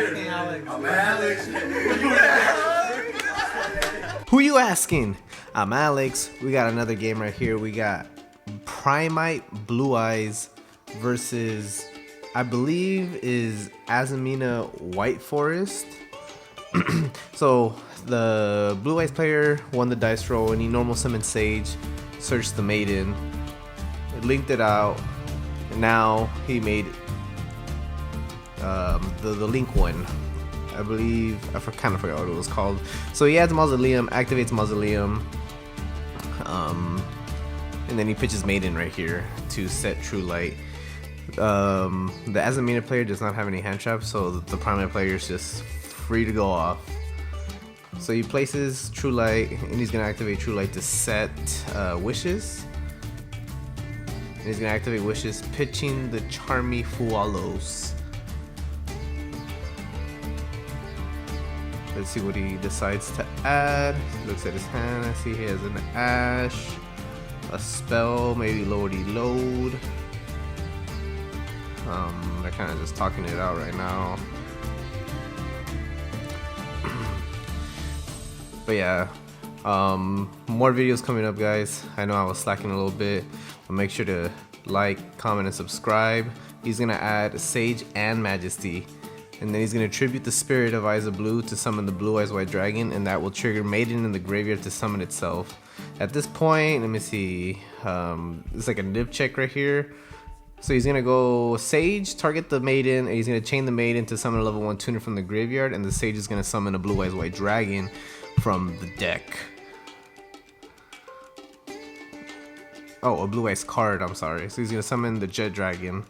asking, Alex? I'm Alex. Who you asking? I'm Alex. We got another game right here. We got Primite Blue Eyes versus, I believe, is Azamina White Forest. So the Blue Eyes player won the dice roll and he normal summoned Sage, searched the Maiden, linked it out, and now he made the link one. I believe, kind of forgot what it was called. So he adds Mausoleum, activates Mausoleum, and then he pitches Maiden right here to set True Light. The Azamina player does not have any hand traps, so the Primate player is just free to go off. So he places True Light, and he's gonna activate True Light to set Wishes. And he's gonna activate Wishes, pitching the Charmy Fualos. Let's see what he decides to add. Looks at his hand. I see he has an Ash, a spell, maybe Lordy Load. They're kind of just talking it out right now. But yeah, more videos coming up, guys. I know I was slacking a little bit, but make sure to like, comment, and subscribe. He's gonna add Sage and Majesty. And then he's going to tribute the spirit of Eyes of Blue to summon the Blue Eyes White Dragon, and that will trigger Maiden in the graveyard to summon itself. At this point, let me see, it's like a nib check right here. So he's going to go Sage, target the Maiden, and he's going to chain the Maiden to summon a level 1 tuner from the graveyard, and the Sage is going to summon a Blue Eyes White Dragon from the deck. Oh, a Blue Eyes card, I'm sorry. So he's going to summon the Jet Dragon.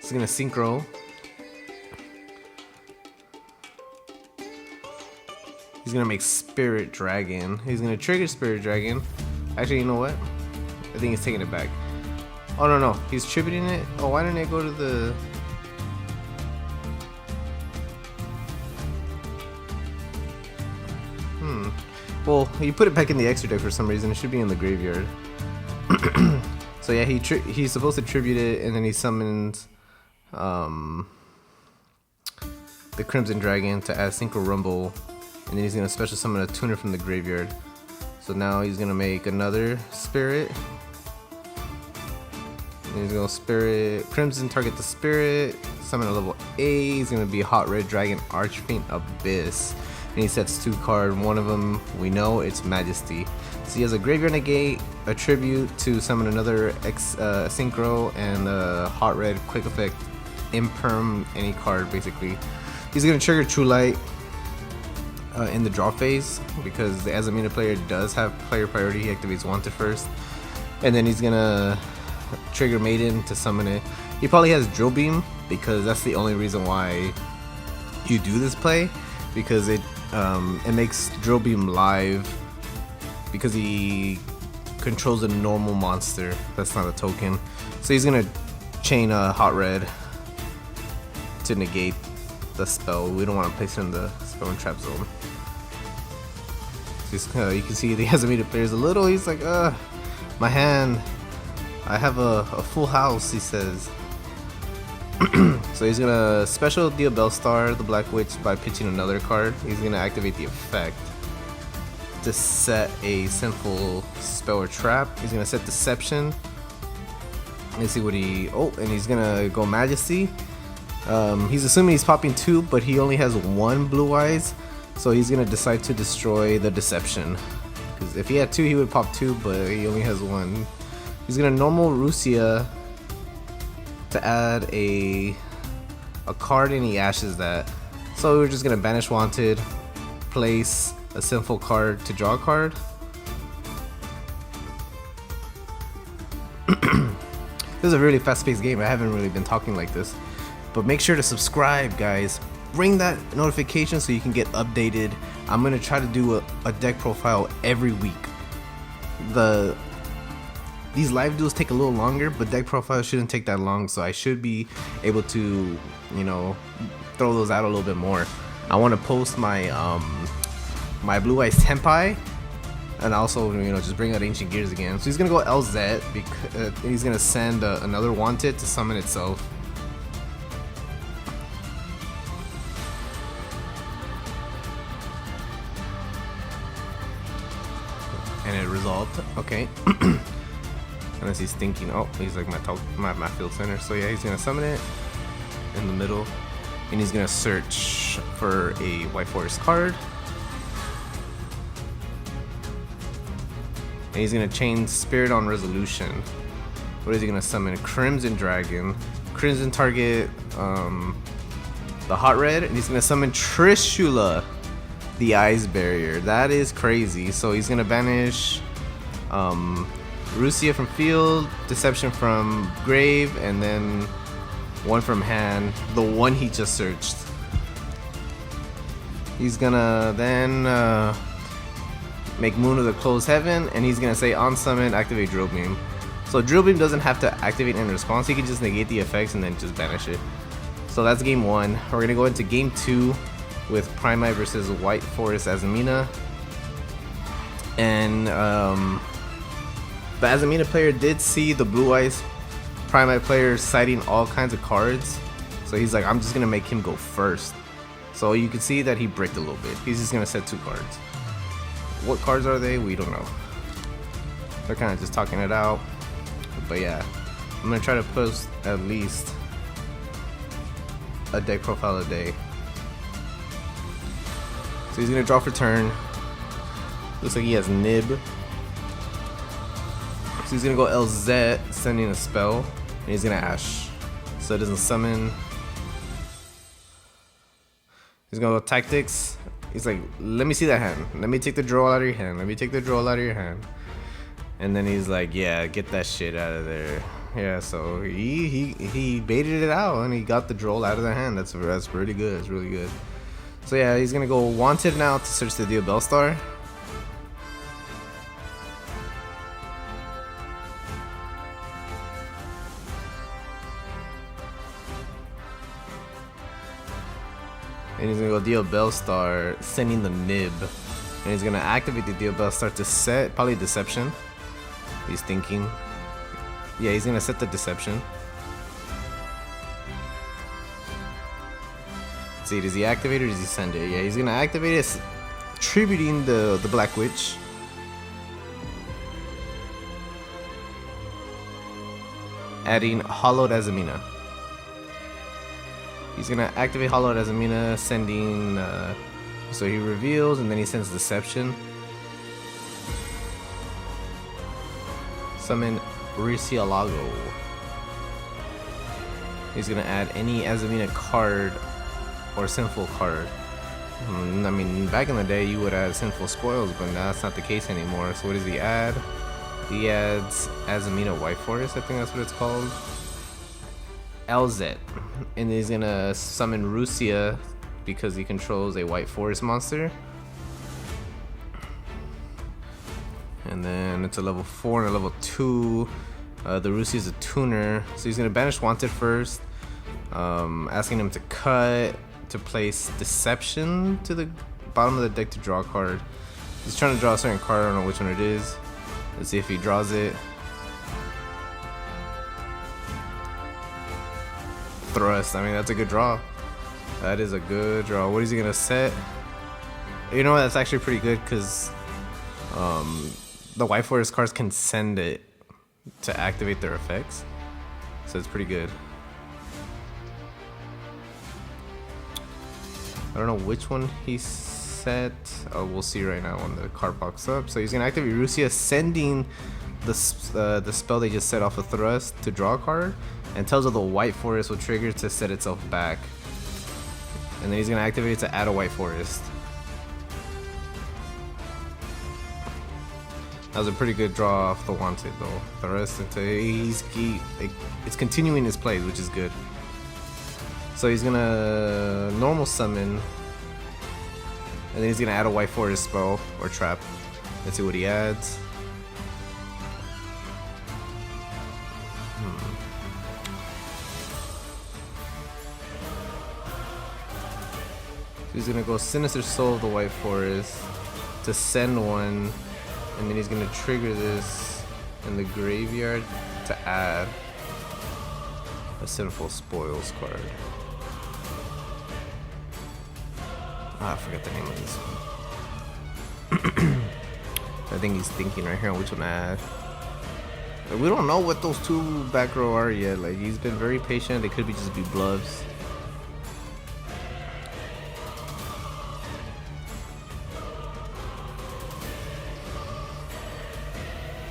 He's going to Synchro. He's gonna make Spirit Dragon. He's gonna trigger Spirit Dragon. Actually, you know what? I think he's taking it back. Oh no, he's tributing it. Oh, why didn't it go to the? Well, you put it back in the extra deck for some reason. It should be in the graveyard. So yeah, he's supposed to tribute it, and then he summons the Crimson Dragon to add Synchro Rumble. And then he's going to special summon a tuner from the graveyard. So now he's going to make another spirit. And he's going to spirit Crimson, target the spirit, summon a level 8. He's going to be Hot Red Dragon Archfiend Abyss. And he sets 2 cards. One of them we know it's Majesty. So he has a graveyard negate, a tribute to summon another Synchro, and a Hot Red quick effect imperm any card basically. He's going to trigger True Light in the draw phase, because the Azamina player does have player priority. He activates Wanted first, and then he's gonna trigger Maiden to summon it. He probably has Drill Beam, because that's the only reason why you do this play, because it makes Drill Beam live, because he controls a normal monster that's not a token. So he's gonna chain a Hot Red to negate the spell. We don't want to place it in the spell and trap zone. So you can see the Azamina player is a little, he's like, my hand, I have a full house, he says. So he's gonna special deal Bellstar, the Black Witch, by pitching another card. He's gonna activate the effect to set a sinful spell or trap. He's gonna set Deception. Let's see what he, and he's gonna go Majesty. He's assuming he's popping 2, but he only has 1 Blue Eyes, so he's gonna decide to destroy the Deception. Because if he had 2, he would pop 2, but he only has 1. He's gonna normal Rusia to add a card, and he ashes that. So we're just gonna banish Wanted, place a sinful card to draw a card. This is a really fast-paced game. I haven't really been talking like this. But make sure to subscribe, guys. Ring that notification so you can get updated. I'm going to try to do a deck profile every week. These live duels take a little longer, but deck profiles shouldn't take that long, so I should be able to, you know, throw those out a little bit more. I want to post my my Blue Eyes Tenpai, and also, you know, just bring out Ancient Gears again. So he's gonna go LZ because he's gonna send another Wanted to summon itself. resolved. Okay. Unless he's thinking, oh, he's like my field center. So yeah, he's gonna summon it in the middle, and he's gonna search for a white forest card, and he's gonna chain Spirit on Resolution. What is he gonna summon? Crimson Dragon. Crimson target the hot red, and he's gonna summon Trishula, the Ice Barrier. That is crazy. So he's gonna banish Rusia from field, Deception from grave, and then one from hand, the one he just searched. He's gonna then make Moon of the Closed Heaven, and he's gonna say on summon, activate Drill Beam. So Drill Beam doesn't have to activate in response, he can just negate the effects and then just banish it. So that's game 1. We're gonna go into game 2 with Primite versus White Forest Azamina. And the Azamina player did see the Blue Eyes Primite player citing all kinds of cards. So he's like, I'm just gonna make him go first. So you can see that he bricked a little bit. He's just gonna set 2 cards. What cards are they? We don't know. They're kind of just talking it out. But yeah, I'm gonna try to post at least a deck profile a day. So he's gonna draw for turn. Looks like he has Nib. So he's gonna go LZ, sending a spell, and he's gonna Ash. So it doesn't summon. He's gonna go Tactics. He's like, let me see that hand. Let me take the draw out of your hand. Let me take the draw out of your hand. And then he's like, yeah, get that shit out of there. Yeah, so he baited it out and he got the draw out of the hand. That's pretty good. It's really good. So yeah, he's gonna go Wanted now to search the Deal Bellstar. And he's gonna go Deal Bellstar, sending the Nib. And he's gonna activate the Deal Bellstar to set probably Deception. He's thinking. Yeah, he's gonna set the Deception. Let's see, does he activate it or does he send it? Yeah, he's gonna activate it, tributing the Black Witch. Adding Hollowed Azamina. He's gonna activate Hollowed Azamina, sending so he reveals and then he sends Deception. Summon Lago. He's gonna add any Azamina card or Sinful card. I mean, back in the day you would add Sinful Spoils, but now that's not the case anymore. So what does he add? He adds Azamina White Forest, I think that's what it's called. LZ. And he's gonna summon Rusia because he controls a White Forest monster. And then it's a level 4 and a level 2. The Rusia is a tuner, so he's gonna banish Wanted first, asking him to cut, to place Deception to the bottom of the deck to draw a card. He's trying to draw a certain card, I don't know which one it is. Let's see if he draws it. Thrust, I mean, that's a good draw. That is a good draw. What is he gonna set? You know what, that's actually pretty good because the White Forest cards can send it to activate their effects, so it's pretty good. I don't know which one he set. Oh, we'll see right now when the card pops up. So he's gonna activate Rusia, sending the spell they just set off a Thrust to draw a card, and tells her the White Forest will trigger to set itself back. And then he's gonna activate it to add a White Forest. That was a pretty good draw off the Wanted though. The rest into it's continuing his plays, which is good. So he's gonna normal summon, and then he's gonna add a White Forest spell or trap. Let's see what he adds. He's gonna go Sinister Soul of the White Forest to send one. And then he's gonna trigger this in the graveyard to add a Sinful Spoils card. I forget the name of this one. I think he's thinking right here on which one to add. Like, we don't know what those two back row are yet. Like, he's been very patient. They could be just be bluffs.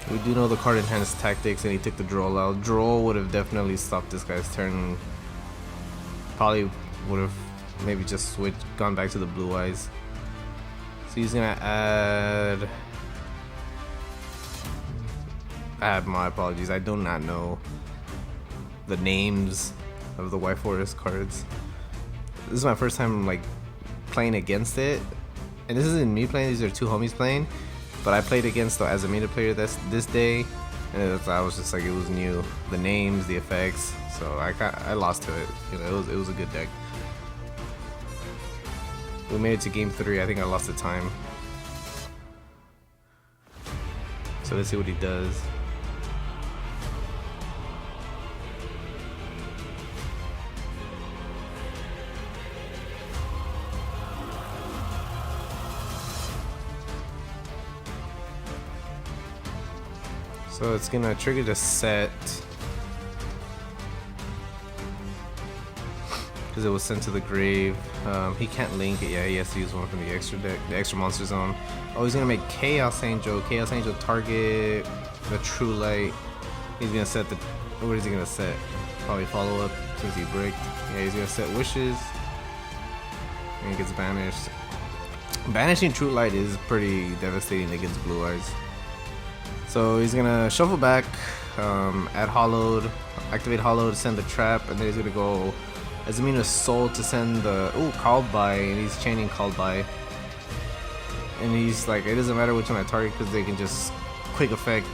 We do know the card enhanced tactics, and he took the draw out. Draw would have definitely stopped this guy's turn. Probably would have maybe just gone back to the blue eyes. So he's gonna add. My apologies. I do not know the names of the White Forest cards. This is my first time like playing against it, and this isn't me playing. These are two homies playing. But I played against the Azamina player this day, and I was just like, it was new, the names, the effects, so I lost to it. You know, it was a good deck. We made it to game 3. I think I lost the time. So let's see what he does. So it's gonna trigger the set because it was sent to the grave. He can't link it. Yeah, he has to use one from the extra deck, the extra monster zone. Oh, he's gonna make Chaos Angel. Chaos Angel target the True Light. He's gonna set the. What is he gonna set? Probably follow up since he bricked. Yeah, he's gonna set Wishes, and he gets banished. Banishing True Light is pretty devastating against Blue Eyes. So he's gonna shuffle back, add Hollowed, activate Hollowed, send the trap, and then he's gonna go Azamina's Soul to send the Called By, and he's chaining Called By. And he's like, it doesn't matter which one I target because they can just quick effect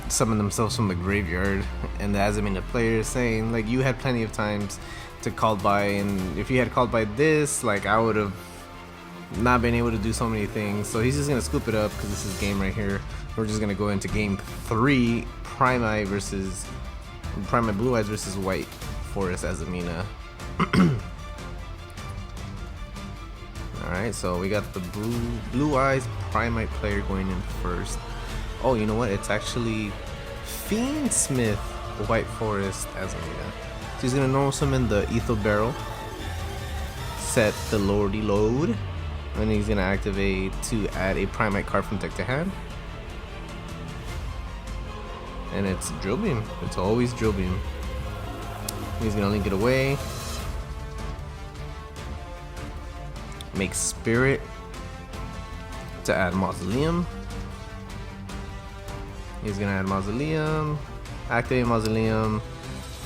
summon themselves from the graveyard. And the Azamina player is saying like, you had plenty of times to Called By, and if you had Called By this, like I would have not been able to do so many things. So he's just gonna scoop it up because this is game right here. We're just gonna go into game 3, Primite Blue Eyes versus White Forest Azamina. Alright, so we got the Blue Eyes Primite player going in first. Oh, you know what? It's actually Fiendsmith White Forest Azamina. So he's gonna normal summon the Ether Barrel, set the Lordy Load, and he's gonna activate to add a Primite card from deck to hand. And it's Drill Beam. It's always Drill Beam. He's gonna link it away. Make Spirit to add Mausoleum. He's gonna add Mausoleum, activate Mausoleum,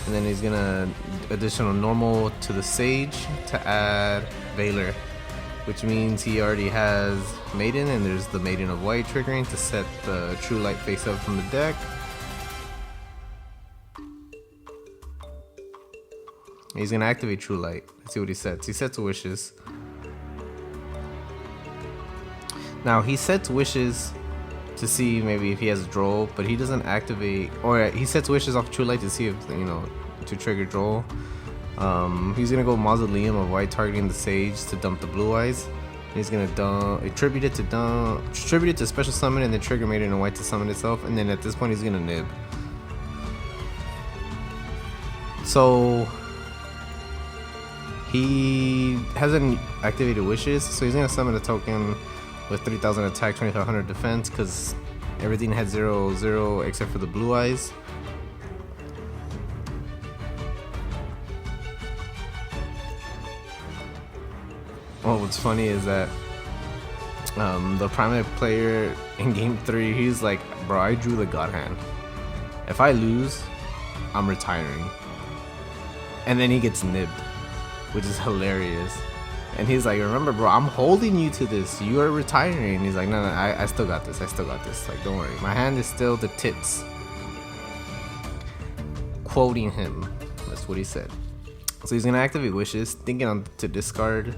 and then he's gonna additional normal to the Sage to add Veiler, which means he already has Maiden, and there's the Maiden of White triggering to set the True Light face up from the deck. He's gonna activate True Light. Let's see what he sets. He sets Wishes. Now he sets Wishes to see maybe if he has a draw, but he doesn't activate, or he sets Wishes off True Light to see if, you know, to trigger draw. He's gonna go Mausoleum of White targeting the Sage to dump the Blue Eyes. He's gonna attribute it to special summon, and then trigger Maiden of White to summon itself, and then at this point he's gonna nib. So he hasn't activated Wishes, so he's gonna summon a token with 3000 attack, 2500 defense, because everything had 0/0 except for the Blue Eyes. Well, what's funny is that the Primate player in game 3, he's like, bro, I drew the God Hand. If I lose, I'm retiring. And then he gets nibbed, which is hilarious. And he's like, remember, bro, I'm holding you to this. You are retiring. And he's like, no, I still got this. I still got this. Like, don't worry. My hand is still the tits. Quoting him. That's what he said. So he's going to activate Wishes, thinking on to discard.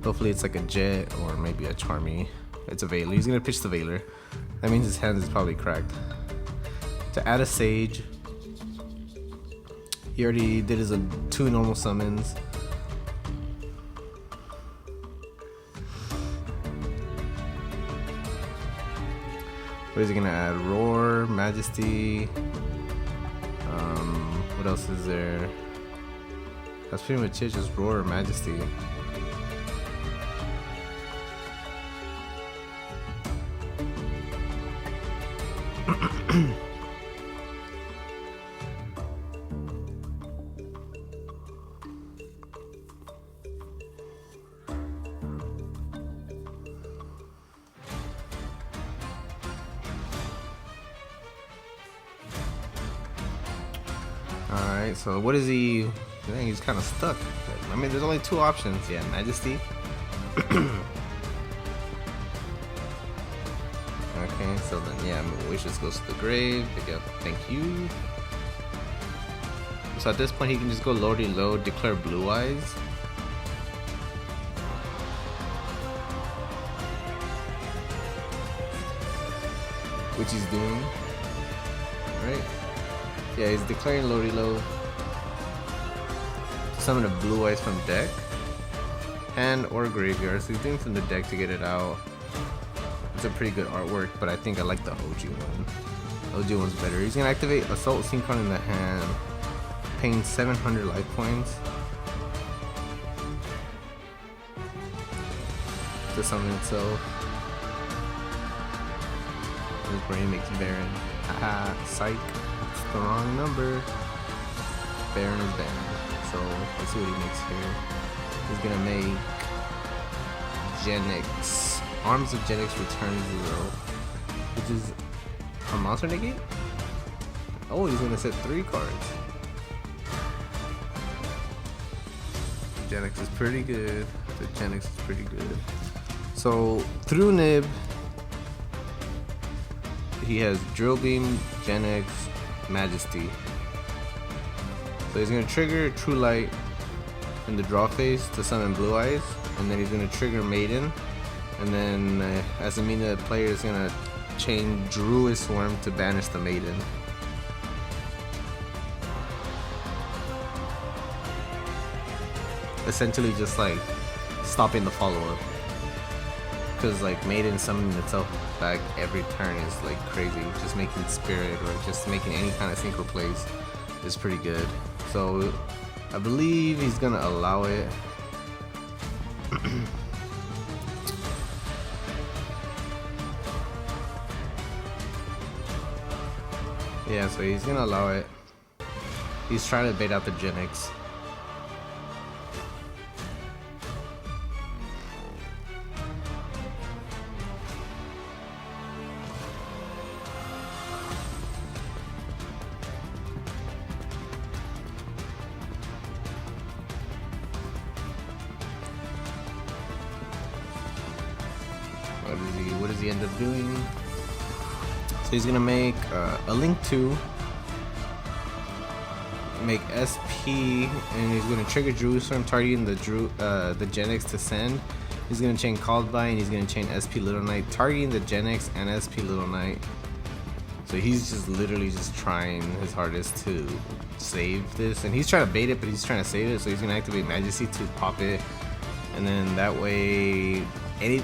Hopefully it's like a Jet or maybe a Charmy. It's a Veiler. He's going to pitch the Veiler. That means his hand is probably cracked. To add a Sage. He already did his 2 normal summons. What is he gonna add? Roar, Majesty. What else is there? That's pretty much it. Just Roar, Majesty. Alright, so what is he? I think he's kind of stuck. I mean, there's only two options. Yeah, Majesty. Okay, so then, yeah, Wishes goes to the grave. Pick up, thank you. So at this point, he can just go loading low, declare Blue Eyes. Which he's doing. Right? Yeah, he's declaring loady low. Summon a Blue Eyes from deck. Hand or graveyard. So he's doing from the deck to get it out. It's a pretty good artwork, but I think I like the OG one. OG one's better. He's gonna activate Assault Synchron in the hand, paying 700 life points to summon itself. His brain makes Baron. Haha, psych. It's the wrong number. Baron is banned. So let's see what he makes here. He's gonna make Genix. Arms of Genix return 0, which is a monster negate? Oh, he's gonna set 3 cards. Genix is pretty good. The Genix is pretty good. So through Nib, he has Drill Beam, Genix, Majesty. So he's gonna trigger True Light in the draw phase to summon Blue Eyes, and then he's gonna trigger Maiden. And then Azamina player is gonna chain Druid Swarm to banish the Maiden. Essentially just like stopping the follow-up. Because like Maiden summoning itself back every turn is like crazy. Just making Spirit or just making any kind of synchro plays is pretty good. So I believe he's gonna allow it. Yeah, so he's gonna allow it. He's trying to bait out the Genix. What does he end up doing? So he's gonna make a Link 2, make SP, and he's gonna trigger Jerusalem, targeting the Genix to send. He's gonna chain Called By, and he's gonna chain SP Little Knight, targeting the Genix and SP Little Knight. So he's just literally just trying his hardest to save this, and he's trying to bait it, but he's trying to save it. So he's gonna activate Majesty to pop it, and then that way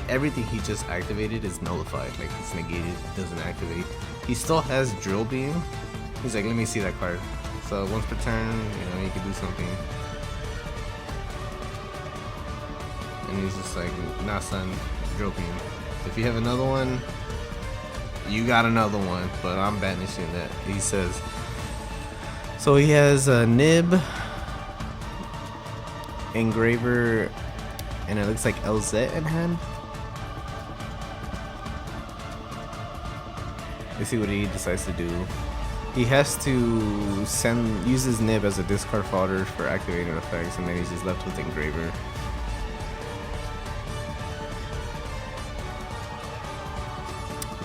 everything he just activated is nullified, like it's negated, doesn't activate. He still has Drill Beam. He's like, let me see that card. So once per turn, you know, he can do something. And he's just like, nah son, Drill Beam. If you have another one, you got another one, but I'm banishing that, he says. So he has a Nib, Engraver, and it looks like LZ in hand. Let's see what he decides to do. He has to use his Nib as a discard fodder for activated effects, and then he's just left with Engraver.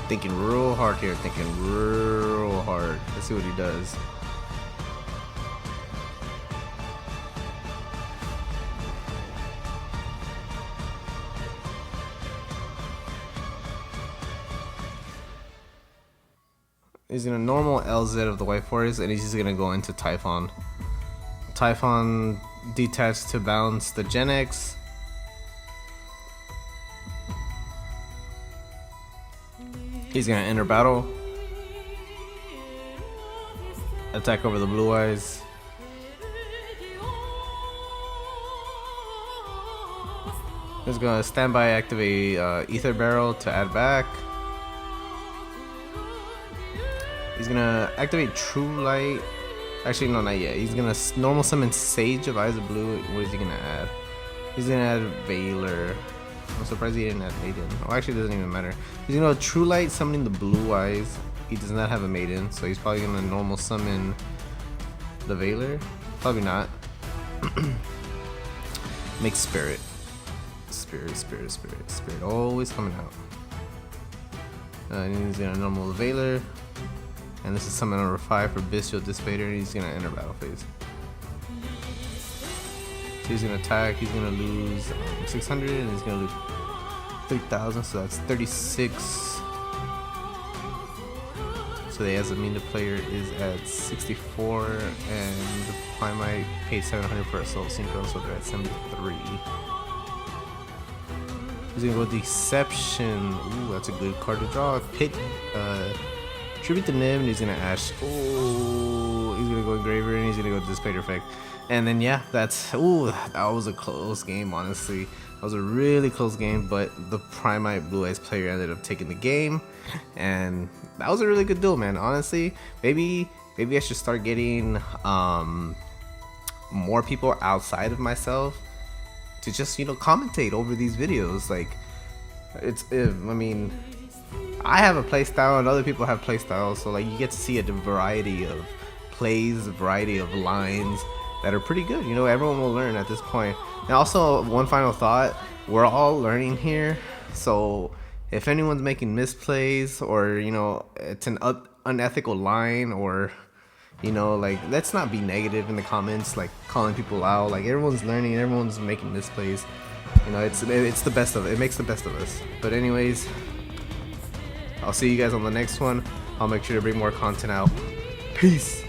Thinking real hard here, thinking real hard. Let's see what he does. He's gonna normal LZ of the White Forest, and he's just gonna go into Typhon. Typhon detached to bounce the He's gonna enter battle. Attack over the blue eyes. He's gonna standby activate Ether Barrel to add back. He's gonna activate True Light. Actually, no, not yet. He's gonna normal summon Sage of Eyes of Blue. What is he gonna add? He's gonna add Veiler. I'm surprised he didn't add Maiden. Oh, actually, it doesn't even matter. He's gonna True Light summoning the blue eyes. He does not have a Maiden, so he's probably gonna normal summon the Veiler. Probably not. Make Spirit. Spirit. Always coming out. And he's gonna normal the Veiler. And this is summon number 5 for Bestial Dissipator, and he's gonna enter battle phase. So he's gonna attack, he's gonna lose 600, and he's gonna lose 3,000, so that's 36. So the Azamina player is at 64, and the Primite paid 700 for Assault Synchro, so they're at 73. He's gonna go Deception. Ooh, that's a good card to draw. Pit, Tribute to Nim, and he's gonna Ash. Oh, he's gonna go Engraver, and he's gonna go Dissipator effect. And then yeah, that was a close game, honestly. That was a really close game, but the Primite Blue Eyes player ended up taking the game, and that was a really good duel, man. Honestly, maybe I should start getting more people outside of myself to just, you know, commentate over these videos. Like, I mean, I have a play style and other people have play styles, so like you get to see a variety of plays, a variety of lines that are pretty good. You know, everyone will learn at this point. And also, one final thought, we're all learning here, so if anyone's making misplays, or, you know, it's an unethical line, or, you know, like, let's not be negative in the comments, like calling people out. Like, everyone's learning, everyone's making misplays. You know, it's the best of it. It makes the best of us. But anyways, I'll see you guys on the next one. I'll make sure to bring more content out. Peace.